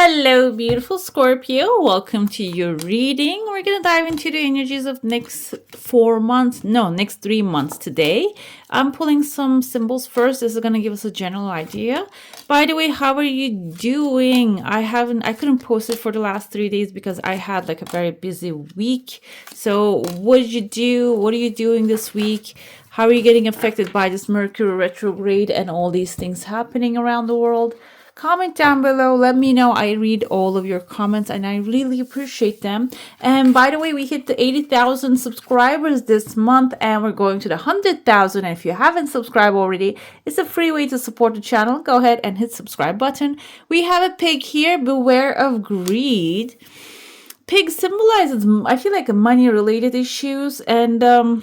Hello, beautiful Scorpio. Welcome to your reading. We're going to dive into the energies of next 3 months today. I'm pulling some symbols first. This is going to give us a general idea. By the way, how are you doing? I couldn't post it for the last 3 days because I had like a very busy week. So what did you do? What are you doing this week? How are you getting affected by this Mercury retrograde and all these things happening around the world? Comment down below. Let me know. I read all of your comments and I really appreciate them. And by the way, we hit the 80,000 subscribers this month and we're going to the 100,000. And if you haven't subscribed already, it's a free way to support the channel. Go ahead and hit subscribe button. We have a pig here. Beware of greed. Pig symbolizes, I feel like, money related issues, and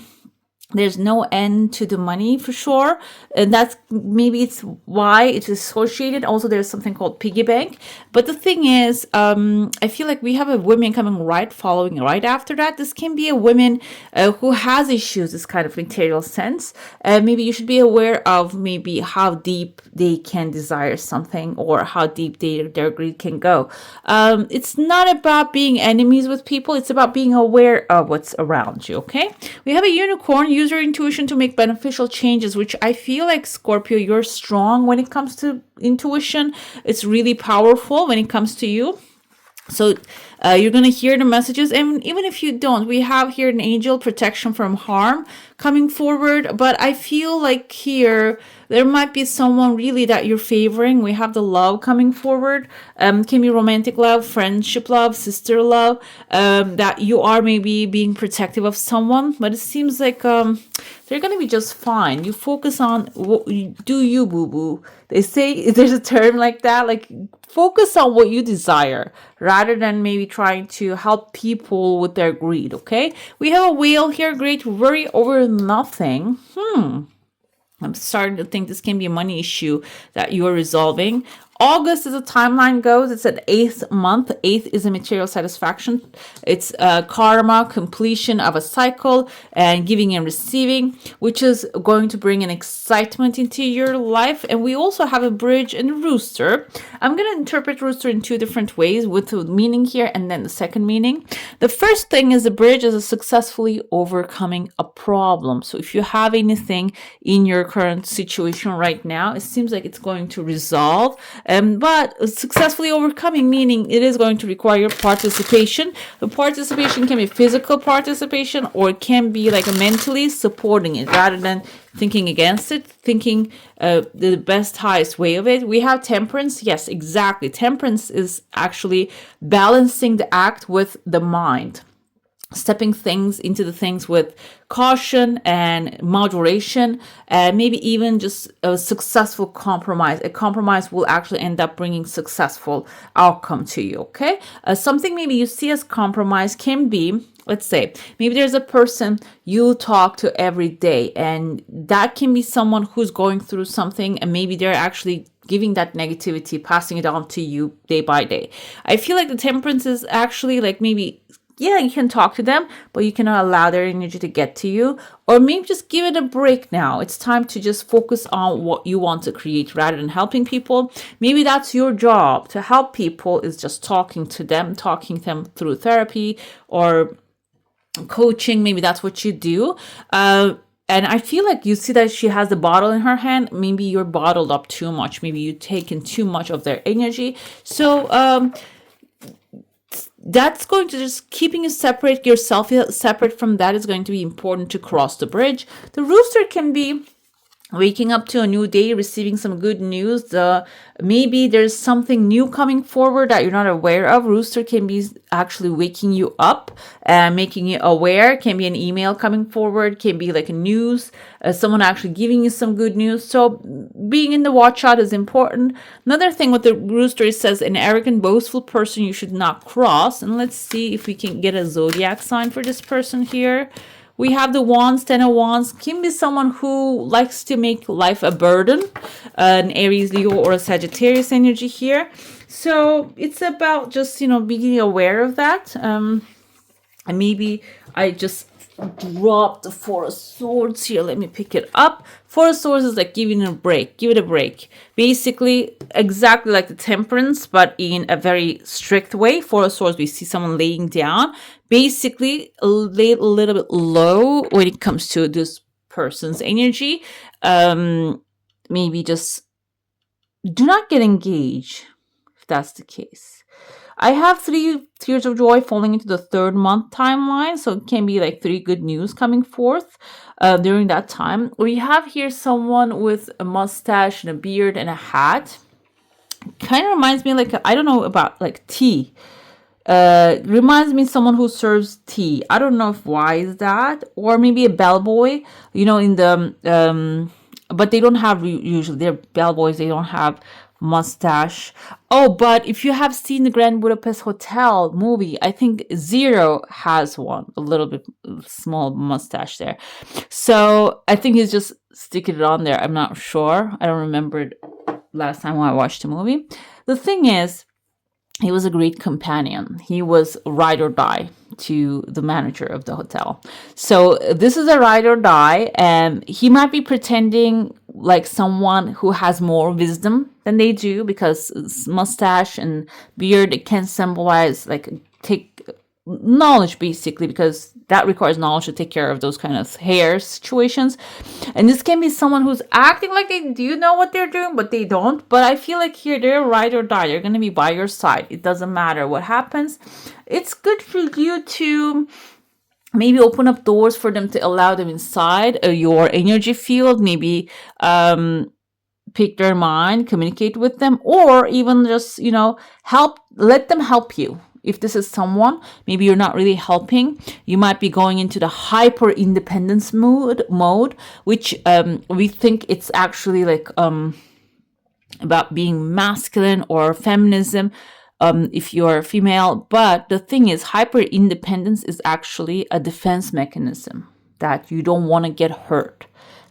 there's no end to the money for sure, and that's maybe it's why it's associated. Also, there's something called piggy bank, but the thing is, I feel like we have a woman coming following right after that. This can be a woman who has issues, this kind of material sense. Maybe you should be aware of maybe how deep they can desire something or how deep their greed can go. It's not about being enemies with people, it's about being aware of what's around you. Okay, we have a unicorn. Use your intuition to make beneficial changes, which I feel like, Scorpio, you're strong when it comes to intuition. It's really powerful when it comes to you. So you're going to hear the messages, and even if you don't, we have here an angel protection from harm coming forward. But I feel like here there might be someone really that you're favoring. We have the love coming forward. Can be romantic love, friendship love, sister love, that you are maybe being protective of someone. But it seems like they're going to be just fine. You focus on what you do, boo boo. They say there's a term like that, like focus on what you desire rather than maybe trying to help people with their greed. Okay, we have a whale here. Great worry over nothing. I'm starting to think this can be a money issue that you are resolving. August, as a timeline goes, it's an 8th month. 8th is a material satisfaction. It's karma, completion of a cycle, and giving and receiving, which is going to bring an excitement into your life. And we also have a bridge and a rooster. I'm going to interpret rooster in 2 different ways, with the meaning here and then the second meaning. The first thing is the bridge is a successfully overcoming a problem. So if you have anything in your current situation right now, it seems like it's going to resolve. But successfully overcoming, meaning it is going to require your participation. The participation can be physical participation, or it can be like mentally supporting it rather than thinking against it, thinking the best, highest way of it. We have temperance. Yes, exactly. Temperance is actually balancing the act with the mind. Stepping things into the things with caution and moderation, and maybe even just a successful compromise. A compromise will actually end up bringing successful outcome to you. Okay, something maybe you see as compromise can be, let's say, maybe there's a person you talk to every day, and that can be someone who's going through something, and maybe they're actually giving that negativity, passing it on to you day by day. I feel like the temperance is actually like maybe, yeah, you can talk to them, but you cannot allow their energy to get to you. Or maybe just give it a break now. It's time to just focus on what you want to create rather than helping people. Maybe that's your job. To help people is just talking to them through therapy or coaching. Maybe that's what you do. And I feel like you see that she has the bottle in her hand. Maybe you're bottled up too much. Maybe you've taken too much of their energy. So, that's going to just keeping you separate, yourself separate from that is going to be important to cross the bridge. The rooster can be waking up to a new day, receiving some good news. Maybe there's something new coming forward that you're not aware of. Rooster can be actually waking you up and making you aware. Can be an email coming forward, can be like a news, someone actually giving you some good news. So being in the watch out is important. Another thing with the rooster, it says an arrogant, boastful person you should not cross. And let's see if we can get a zodiac sign for this person here. We have the wands, 10 of wands. Can be someone who likes to make life a burden. An Aries, Leo, or a Sagittarius energy here. So it's about just, being aware of that. And maybe I just drop the Four of Swords here. Let me pick it up. Four of Swords is like giving it a break. Give it a break. Basically, exactly like the Temperance, but in a very strict way. Four of Swords, we see someone laying down. Basically, lay a little bit low when it comes to this person's energy. Maybe just do not get engaged if that's the case. I have 3 tears of joy falling into the 3rd month timeline, so it can be like 3 good news coming forth during that time. We have here someone with a mustache and a beard and a hat. Kind of reminds me like, I don't know about like tea. Reminds me of someone who serves tea. I don't know if why is that, or maybe a bellboy. You know, in the but they don't have usually they're bellboys. They don't have mustache. Oh, but if you have seen the Grand Budapest Hotel movie, I think Zero has one, a little bit small mustache there. So I think he's just sticking it on there. I'm not sure. I don't remember it last time when I watched the movie. The thing is, he was a great companion. He was ride or die to the manager of the hotel. So this is a ride or die, and he might be pretending like someone who has more wisdom than they do, because mustache and beard, it can symbolize like take knowledge basically, because that requires knowledge to take care of those kind of hair situations. And this can be someone who's acting like they do know what they're doing, but they don't. But I feel like here they're ride or die. They're going to be by your side. It doesn't matter what happens. It's good for you to maybe open up doors for them, to allow them inside your energy field. Maybe pick their mind, communicate with them, or even just, let them help you. If this is someone, maybe you're not really helping, you might be going into the hyper independence mode, which we think it's actually like about being masculine or feminism, if you're female. But the thing is, hyper independence is actually a defense mechanism, that you don't want to get hurt.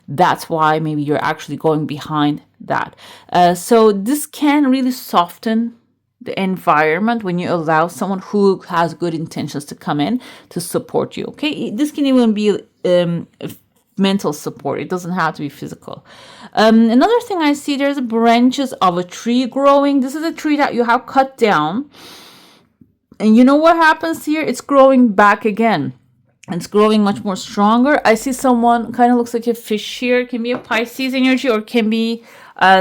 That's why maybe you're actually going behind that. So this can really soften the environment when you allow someone who has good intentions to come in to support you. Okay, this can even be mental support. It doesn't have to be physical. Another thing I see, there's branches of a tree growing. This is a tree that you have cut down, and you know what happens here? It's growing back again. It's growing much more stronger. I see someone kind of looks like a fish here. It can be a Pisces energy, or it can be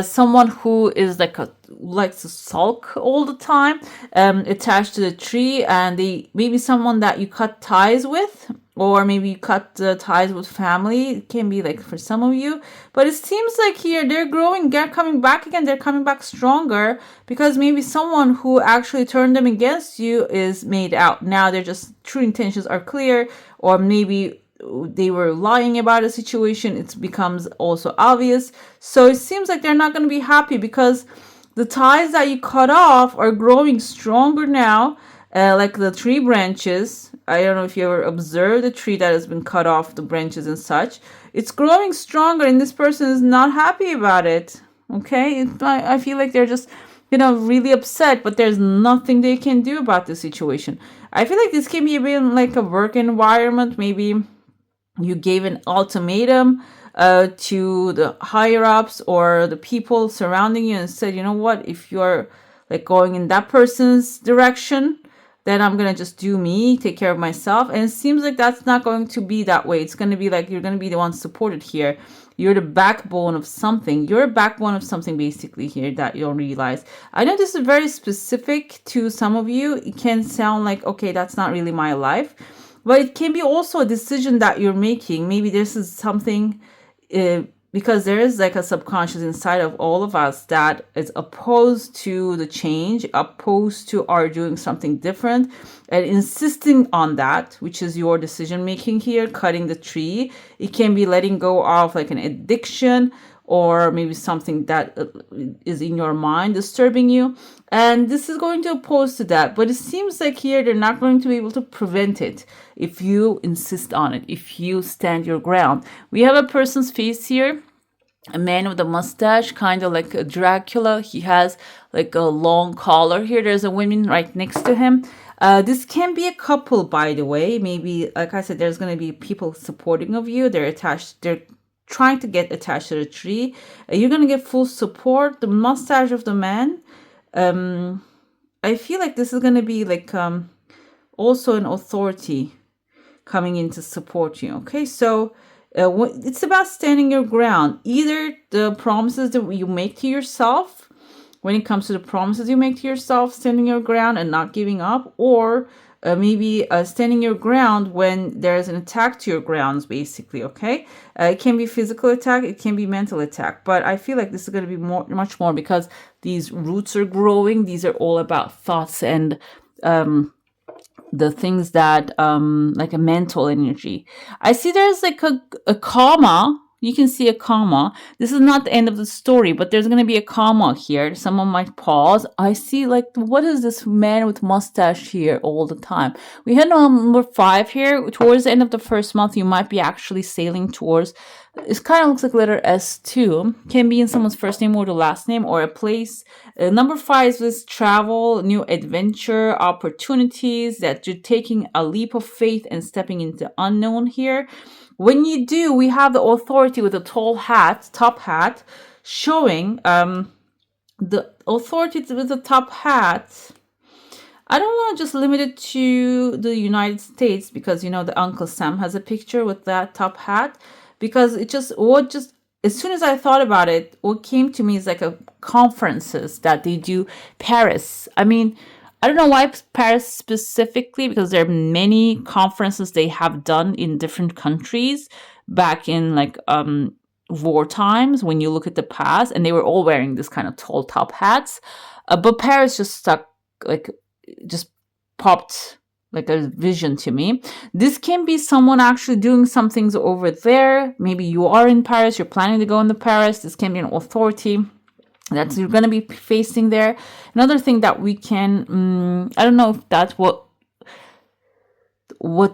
someone who is likes to sulk all the time, attached to the tree, and they maybe someone that you cut ties with, or maybe you cut ties with family. It can be like for some of you, but it seems like here they're growing, they're coming back again, they're coming back stronger, because maybe someone who actually turned them against you is made out. Now they're just, true intentions are clear, or maybe they were lying about a situation. It becomes also obvious. So it seems like they're not going to be happy, because the ties that you cut off are growing stronger now, like the tree branches. I don't know if you ever observed the tree that has been cut off, the branches and such. It's growing stronger, and this person is not happy about it. Okay, I feel like they're just, really upset, but there's nothing they can do about the situation. I feel like this can be even like a work environment. Maybe you gave an ultimatum to the higher ups or the people surrounding you, and said, you know what, if you're like going in that person's direction, then I'm going to just do me, take care of myself. And it seems like that's not going to be that way. It's going to be like you're going to be the one supported here. You're the backbone of something. You're a backbone of something basically here that you'll realize. I know this is very specific to some of you. It can sound like, okay, that's not really my life. But it can be also a decision that you're making. Maybe this is something, because there is like a subconscious inside of all of us that is opposed to the change, opposed to our doing something different, and insisting on that, which is your decision making here, cutting the tree. It can be letting go of like an addiction, or maybe something that is in your mind disturbing you. And this is going to oppose to that. But it seems like here they're not going to be able to prevent it if you insist on it, if you stand your ground. We have a person's face here, a man with a mustache, kind of like a Dracula. He has like a long collar here. There's a woman right next to him. This can be a couple, by the way. Maybe, like I said, there's going to be people supporting of you. They're trying to get attached to the tree. You're going to get full support. The mustache of the man. I feel like this is going to be like also an authority coming in to support you. Okay, so it's about standing your ground. Either the promises that you make to yourself, when it comes to the promises you make to yourself, standing your ground and not giving up, or maybe standing your ground when there's an attack to your grounds, basically. Okay, it can be physical attack, it can be mental attack, but I feel like this is going to be much more, because these roots are growing. These are all about thoughts and the things that like a mental energy. I see there's like a comma. You can see a comma. This is not the end of the story, but there's going to be a comma here. Someone might pause. I see, like, what is this man with mustache here all the time? We had number 5 here. Towards the end of the first month, you might be actually sailing towards, it kind of looks like letter S2. Can be in someone's first name or the last name or a place. Number 5 is travel, new adventure, opportunities, that you're taking a leap of faith and stepping into unknown here. When you do, we have the authority with a top hat, showing the authority with the top hat. I don't want to just limit it to the United States, because, you know, the Uncle Sam has a picture with that top hat, because as soon as I thought about it, what came to me is like a conferences that they do Paris. I mean, I don't know why Paris specifically, because there are many conferences they have done in different countries back in like war times, when you look at the past, and they were all wearing this kind of tall top hats. But Paris just popped like a vision to me. This can be someone actually doing some things over there. Maybe you are in Paris, you're planning to go into Paris. This can be an authority that you're going to be facing there. Another thing that we can, I don't know if that's what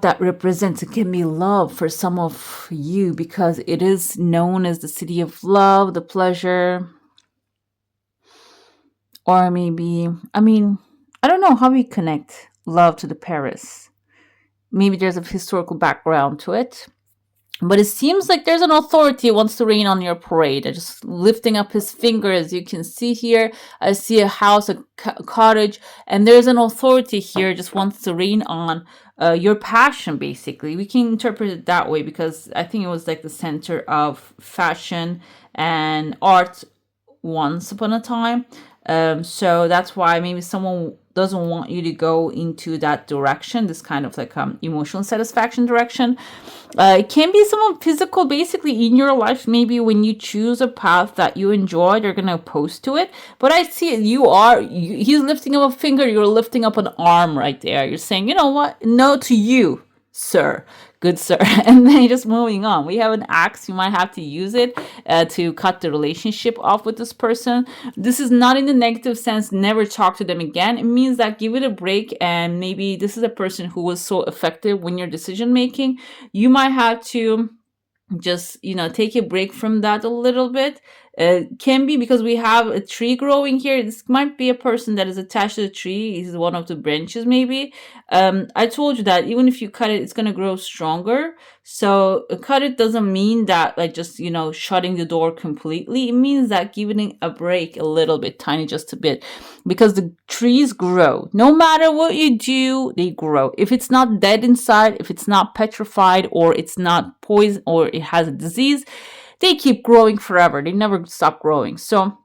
that represents. It can be love for some of you, because it is known as the city of love, the pleasure. Or maybe, I mean, I don't know how we connect love to the Paris. Maybe there's a historical background to it. But it seems like there's an authority who wants to rain on your parade. They're just lifting up his finger, as you can see here. I see a house, a cottage, and there's an authority here just wants to rain on your passion, basically. We can interpret it that way, because I think it was like the center of fashion and art once upon a time. So that's why maybe someone doesn't want you to go into that direction, this kind of like emotional satisfaction direction. It can be someone physical, basically, in your life. Maybe when you choose a path that you enjoy, they're going to oppose to it. But I see it. He's lifting up a finger, you're lifting up an arm right there. You're saying, you know what? No to you, sir. Good sir. And then you're just moving on. We have an axe. You might have to use it to cut the relationship off with this person. This is not in the negative sense, never talk to them again. It means that give it a break, and maybe this is a person who was so effective when you're decision making. You might have to just, take a break from that a little bit. Can be because we have a tree growing here. This might be a person that is attached to the tree. He's one of the branches, maybe. I told you that even if you cut it, it's going to grow stronger. So cut it doesn't mean that like just, shutting the door completely. It means that giving a break a little bit, tiny, just a bit, because the trees grow. No matter what you do, they grow. If it's not dead inside, if it's not petrified, or it's not poison, or it has a disease, they keep growing forever. They never stop growing. So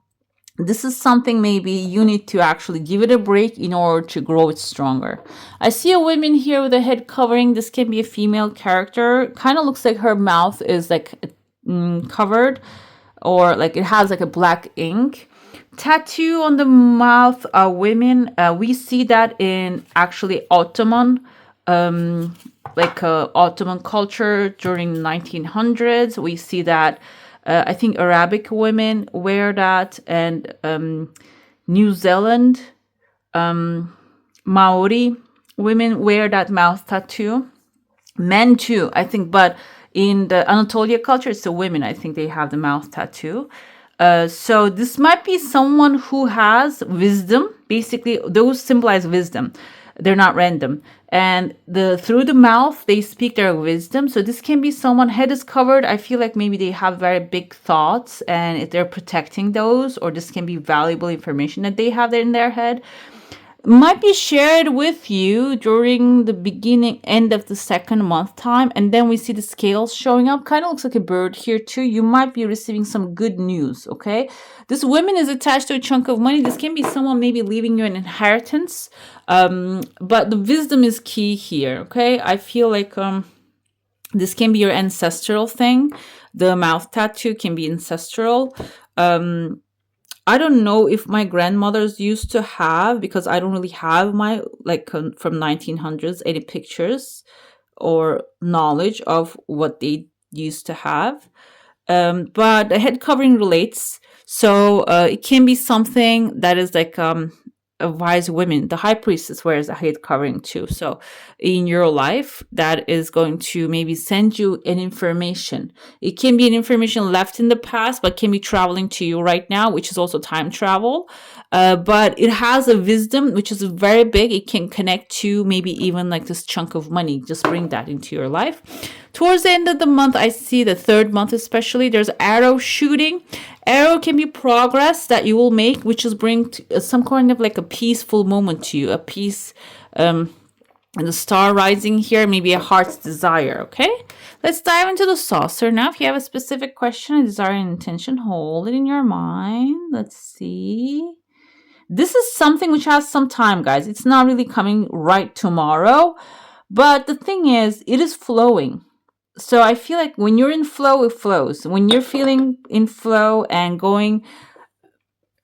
this is something maybe you need to actually give it a break in order to grow it stronger. I see a woman here with a head covering. This can be a female character. Kind of looks like her mouth is like covered, or like it has like a black ink. Tattoo on the mouth, women. We see that in actually Ottoman Ottoman culture during the 1900s. We see that I think Arabic women wear that, and New Zealand Maori women wear that mouth tattoo. Men too, I think, but in the Anatolia culture, it's the women. I think they have the mouth tattoo. So this might be someone who has wisdom. Basically, those symbolize wisdom. They're not random. And through the mouth, they speak their wisdom. So this can be someone head is covered. I feel like maybe they have very big thoughts and if they're protecting those, or this can be valuable information that they have in their head. Might be shared with you during the end of the second month time, and then we see the scales showing up. Kind of looks like a bird here too. You might be receiving some good news. Okay, this woman is attached to a chunk of money. This can be someone maybe leaving you an inheritance, but the wisdom is key here. Okay, I feel like this can be your ancestral thing. The mouth tattoo can be ancestral. I don't know if my grandmothers used to have, because I don't really have my, like, from 1900s, any pictures or knowledge of what they used to have. But the head covering relates. So it can be something that is like a wise woman. The high priestess wears a head covering too. So in your life, that is going to maybe send you an information. It can be an information left in the past, but can be traveling to you right now, which is also time travel. But it has a wisdom, which is very big. It can connect to maybe even like this chunk of money. Just bring that into your life. Towards the end of the month, I see the third month especially, there's arrow shooting. Arrow can be progress that you will make, which is bring some kind of like a peaceful moment to you, a peace, and the star rising here, maybe a heart's desire. Okay, let's dive into the saucer now. If you have a specific question, a desire, and intention, hold it in your mind. Let's see. This is something which has some time, guys. It's not really coming right tomorrow, but the thing is, it is flowing. So I feel like when you're in flow, it flows. When you're feeling in flow and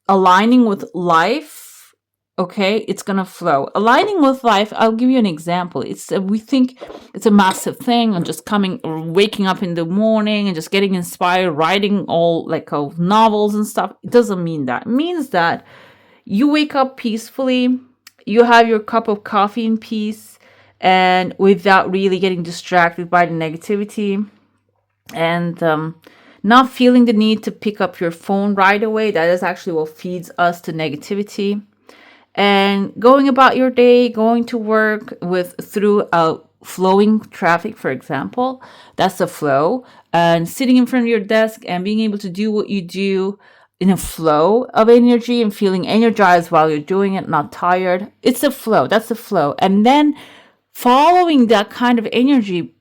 aligning with life, okay, it's going to flow. Aligning with life, I'll give you an example. We think it's a massive thing and just waking up in the morning and just getting inspired, writing all like novels and stuff. It doesn't mean that. It means that you wake up peacefully, you have your cup of coffee in peace, and without really getting distracted by the negativity, and not feeling the need to pick up your phone right away. That is actually what feeds us to negativity. And going about your day, going to work through flowing traffic, for example, that's a flow. And sitting in front of your desk and being able to do what you do in a flow of energy and feeling energized while you're doing it, not tired. It's a flow. That's a flow. And then following that kind of energy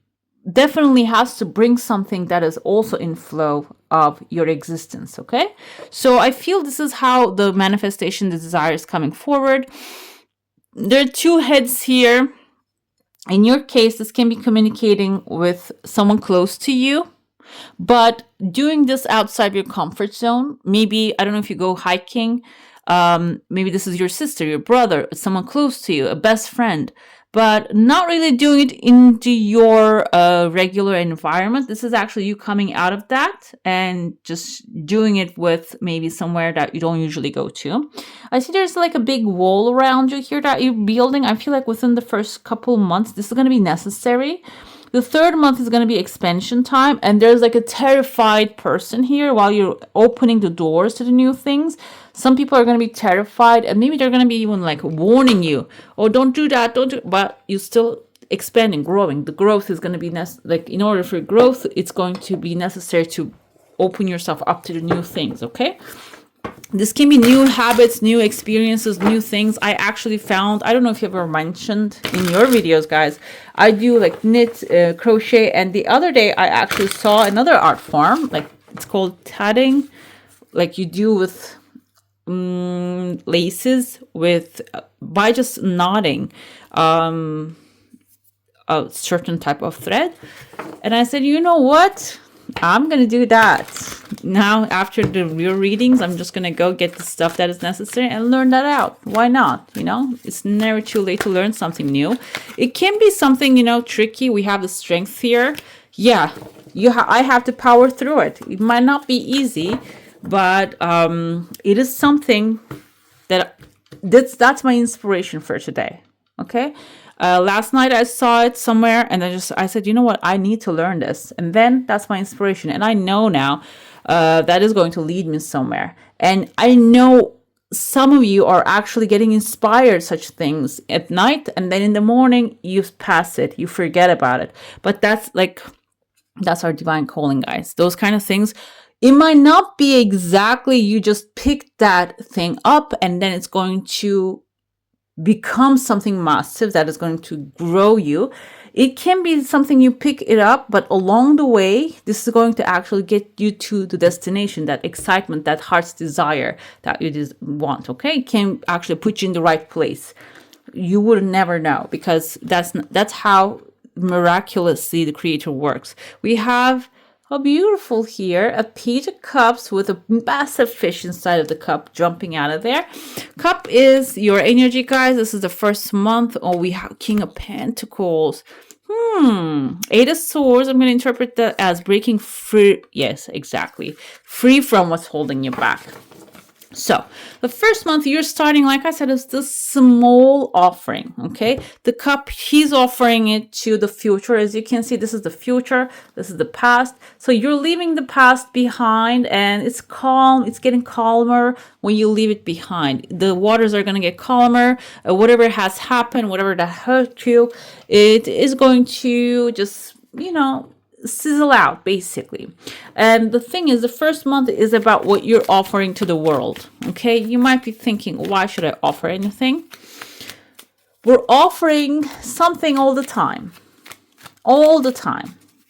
definitely has to bring something that is also in flow of your existence. Okay, so I feel this is how the manifestation, the desire is coming forward. There are two heads here. In your case, this can be communicating with someone close to you, but doing this outside your comfort zone. Maybe, I don't know if you go hiking, maybe this is your sister, your brother, someone close to you, a best friend, but not really doing it into your regular environment. This is actually you coming out of that and just doing it with maybe somewhere that you don't usually go to. I see there's like a big wall around you here that you're building. I feel like within the first couple months, this is going to be necessary. The third month is going to be expansion time, and there's like a terrified person here while you're opening the doors to the new things. Some people are going to be terrified, and maybe they're going to be even like warning you, oh, don't do that, but you're still expanding, growing. The growth is going to be like, in order for growth, it's going to be necessary to open yourself up to the new things. Okay, this can be new habits, new experiences, new things. I actually found, I don't know if you ever mentioned in your videos, guys, I do like knit, crochet, and the other day I actually saw another art form, like it's called tatting, like you do with laces by just knotting a certain type of thread. And I said, you know what, I'm gonna do that now. After your readings, I'm just gonna go get the stuff that is necessary and learn that out. Why not? It's never too late to learn something new. It can be something tricky. We have the strength here. Yeah, I have to power through it. It might not be easy, but it is something that's my inspiration for today. Okay. Last night I saw it somewhere, and I said, you know what, I need to learn this, and then that's my inspiration, and I know now that is going to lead me somewhere, and I know some of you are actually getting inspired such things at night, and then in the morning you pass it, you forget about it. But that's our divine calling, guys. Those kind of things, it might not be exactly you just pick that thing up and then it's going to become something massive that is going to grow you. It can be something you pick it up, but along the way, this is going to actually get you to the destination, that excitement, that heart's desire that you just want, okay? It can actually put you in the right place. You would never know, because that's how miraculously the creator works. We have a beautiful here, a page of cups with a massive fish inside of the cup jumping out of there. Cup is your energy, guys. This is the first month. Oh, we have King of Pentacles. Eight of Swords. I'm going to interpret that as breaking free. Yes, exactly. Free from what's holding you back. So the first month you're starting, like I said, is the small offering. Okay, the cup, he's offering it to the future. As you can see, this is the future, this is the past. So you're leaving the past behind, and it's calm, it's getting calmer when you leave it behind. The waters are going to get calmer. Whatever has happened, whatever that hurt you, it is going to just, sizzle out, basically. And the thing is, the first month is about what you're offering to the world. Okay, you might be thinking, why should I offer anything? We're offering something all the time.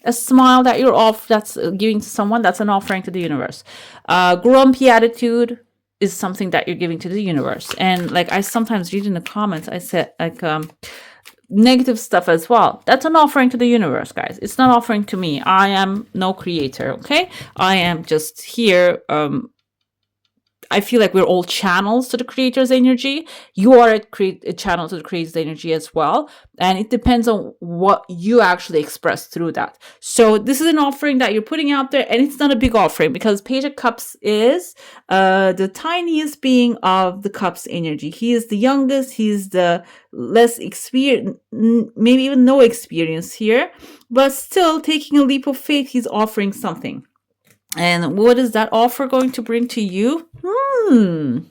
A smile that you're off, that's giving to someone, that's an offering to the universe. Grumpy attitude is something that you're giving to the universe. And like I sometimes read in the comments, I said negative stuff as well. That's an offering to the universe, guys. It's not offering to me. I am no creator, okay? I am just here. I feel like we're all channels to the creator's energy. You are a channel to the creator's energy as well. And it depends on what you actually express through that. So this is an offering that you're putting out there, and it's not a big offering because Page of Cups is the tiniest being of the Cups energy. He is the youngest. He's the less experienced, maybe even no experience here, but still taking a leap of faith, he's offering something. And what is that offer going to bring to you? Can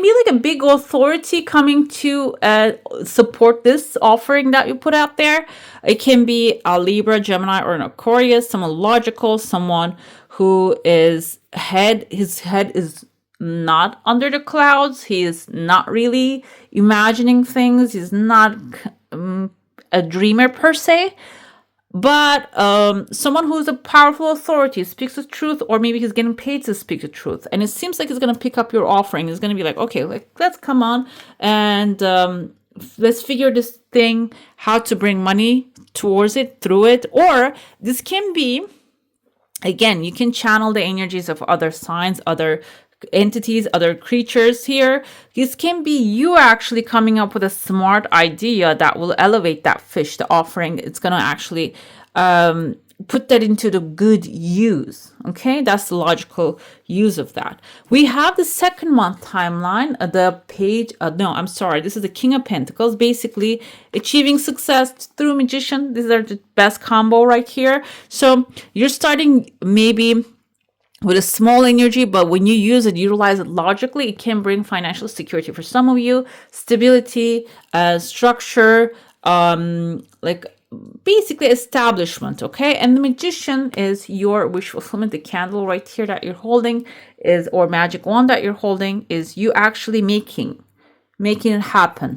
be like a big authority coming to support this offering that you put out there. It can be a Libra, Gemini, or an Aquarius, someone logical, someone who his head is not under the clouds. He is not really imagining things. He's not a dreamer per se. But someone who's a powerful authority, speaks the truth, or maybe he's getting paid to speak the truth. And it seems like he's going to pick up your offering. He's going to be like, okay, let's come on and let's figure this thing, how to bring money towards it, through it. Or this can be, again, you can channel the energies of other signs, other entities, other creatures here. This can be you actually coming up with a smart idea that will elevate that fish, the offering. It's going to actually put that into the good use. Okay, that's the logical use of that. We have the second month timeline, the page, this is the King of Pentacles, basically achieving success through Magician. These are the best combo right here. So you're starting maybe with a small energy, but when you use it, utilize it logically, it can bring financial security for some of you, stability, structure, basically establishment, okay? And the Magician is your wish fulfillment. The candle right here that you're holding is, or magic wand that you're holding, is you actually making it happen.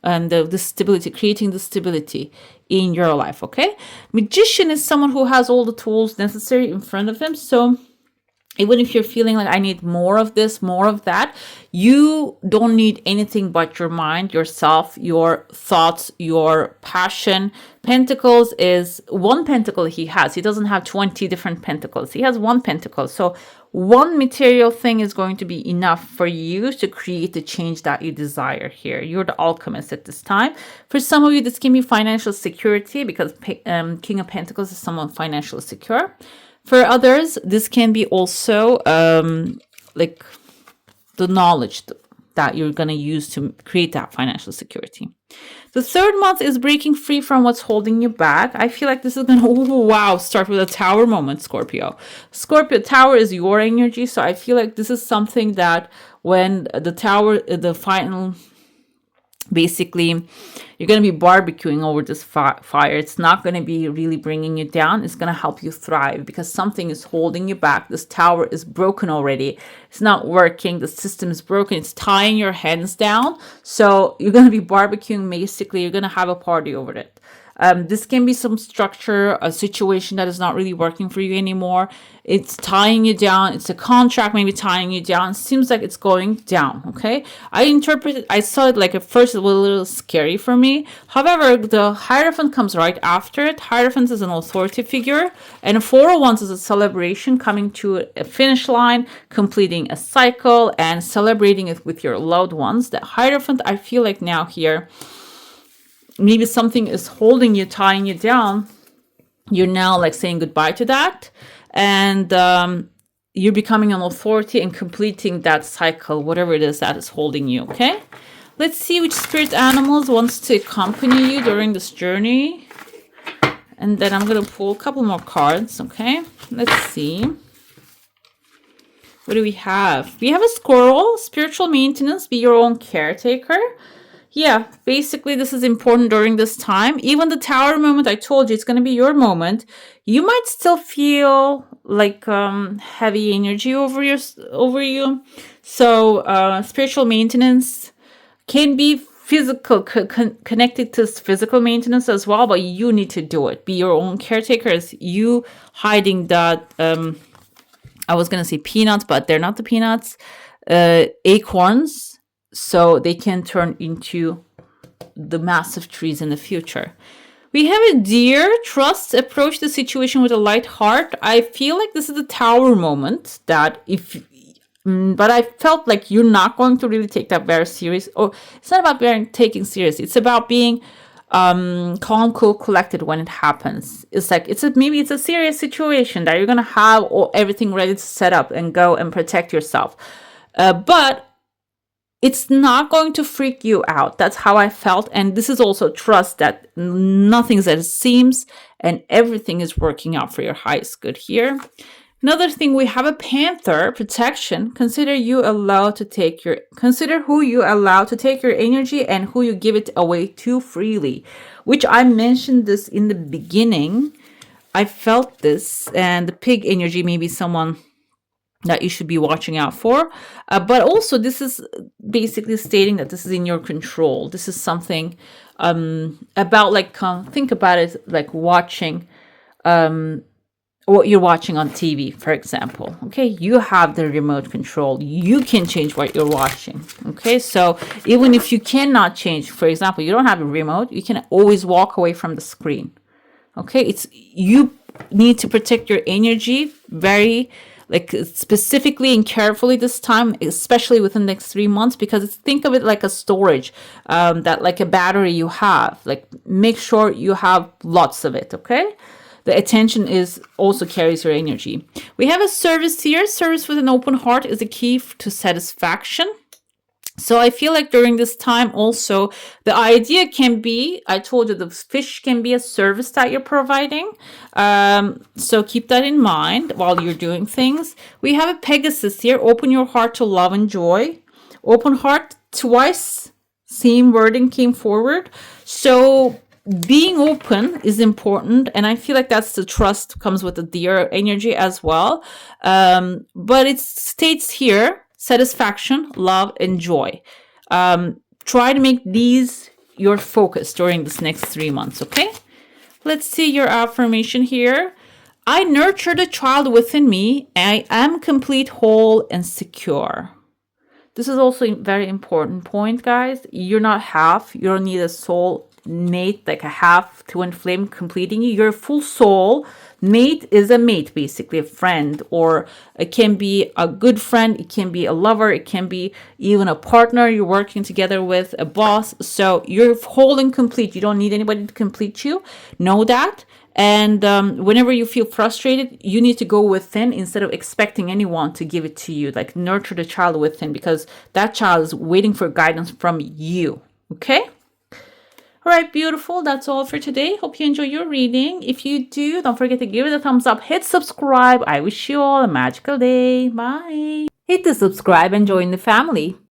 And the stability, creating the stability in your life, okay? Magician is someone who has all the tools necessary in front of him. So even if you're feeling like I need more of this, more of that, you don't need anything but your mind, yourself, your thoughts, your passion. Pentacles is one pentacle he has. He doesn't have 20 different pentacles. He has one pentacle. So one material thing is going to be enough for you to create the change that you desire here. You're the alchemist at this time. For some of you, this can be financial security because King of Pentacles is someone financially secure. For others, this can be also like the knowledge, that you're going to use to create that financial security. The third month is breaking free from what's holding you back. I feel like this is going to, start with a tower moment, Scorpio. Scorpio, tower is your energy. So I feel like this is something that when the tower, the final, basically, you're going to be barbecuing over this fire. It's not going to be really bringing you down. It's going to help you thrive because something is holding you back. This tower is broken already. It's not working. The system is broken. It's tying your hands down. So you're going to be barbecuing. Basically, you're going to have a party over it. This can be some structure, a situation that is not really working for you anymore. It's tying you down. It's a contract maybe tying you down. It seems like it's going down, okay? I saw it like at first it was a little scary for me. However, the Hierophant comes right after it. Hierophant is an authority figure. And 4 of Wands is a celebration coming to a finish line, completing a cycle and celebrating it with your loved ones. The Hierophant, I feel like now here, maybe something is holding you, tying you down. You're now like saying goodbye to that. And you're becoming an authority and completing that cycle, whatever it is that is holding you, okay? Let's see which spirit animals wants to accompany you during this journey. And then I'm going to pull a couple more cards, okay? Let's see. What do we have? We have a squirrel, spiritual maintenance, be your own caretaker. Yeah, basically this is important during this time. Even the tower moment, I told you, it's going to be your moment. You might still feel like heavy energy over you. So spiritual maintenance can be physical, connected to physical maintenance as well, but you need to do it. Be your own caretaker. As you hiding that, I was going to say peanuts, but they're not the peanuts, acorns. So they can turn into the massive trees in the future. We have a deer, trust, approach the situation with a light heart. I feel like this is the tower moment that but I felt like you're not going to really take that very serious. Or it's not about taking serious. It's about being calm, cool, collected when it happens. It's like maybe it's a serious situation that you're gonna have everything ready to set up and go and protect yourself. But it's not going to freak you out. That's how I felt. And this is also trust that nothing's as it seems and everything is working out for your highest good here. Another thing, we have a panther, protection. Consider who you allow to take your energy and who you give it away to freely, which I mentioned this in the beginning. I felt this, and the pig energy, maybe someone that you should be watching out for. But also this is basically stating that this is in your control. This is something about think about it like watching what you're watching on TV, for example. Okay, you have the remote control. You can change what you're watching. Okay, so even if you cannot change, for example, you don't have a remote, you can always walk away from the screen. Okay, you need to protect your energy very specifically and carefully this time, especially within the next 3 months, because think of it like a storage, that like a battery you have. Like make sure you have lots of it, okay? The attention also carries your energy. We have a service here. Service with an open heart is a key to satisfaction. So I feel like during this time also, the idea can be, I told you the fish can be a service that you're providing. So keep that in mind while you're doing things. We have a Pegasus here. Open your heart to love and joy. Open heart twice. Same wording came forward. So being open is important. And I feel like that's the trust comes with the deer energy as well. But it states here, satisfaction, love, and joy. Try to make these your focus during this next 3 months, okay? Let's see your affirmation here. I nurture the child within me. I am complete, whole, and secure. This is also a very important point, guys. You're not half. You don't need a soul mate, like a half twin flame completing you. You're a full soul. Mate is a mate, basically a friend, or it can be a good friend, it can be a lover, it can be even a partner you're working together with, a boss. So you're whole and complete. You don't need anybody to complete you. Know that. And whenever you feel frustrated, you need to go within instead of expecting anyone to give it to you. Like nurture the child within, because that child is waiting for guidance from you. Okay? All right, beautiful. That's all for today. Hope you enjoy your reading. If you do, don't forget to give it a thumbs up, hit subscribe. I wish you all a magical day. Bye. Hit the subscribe and join the family.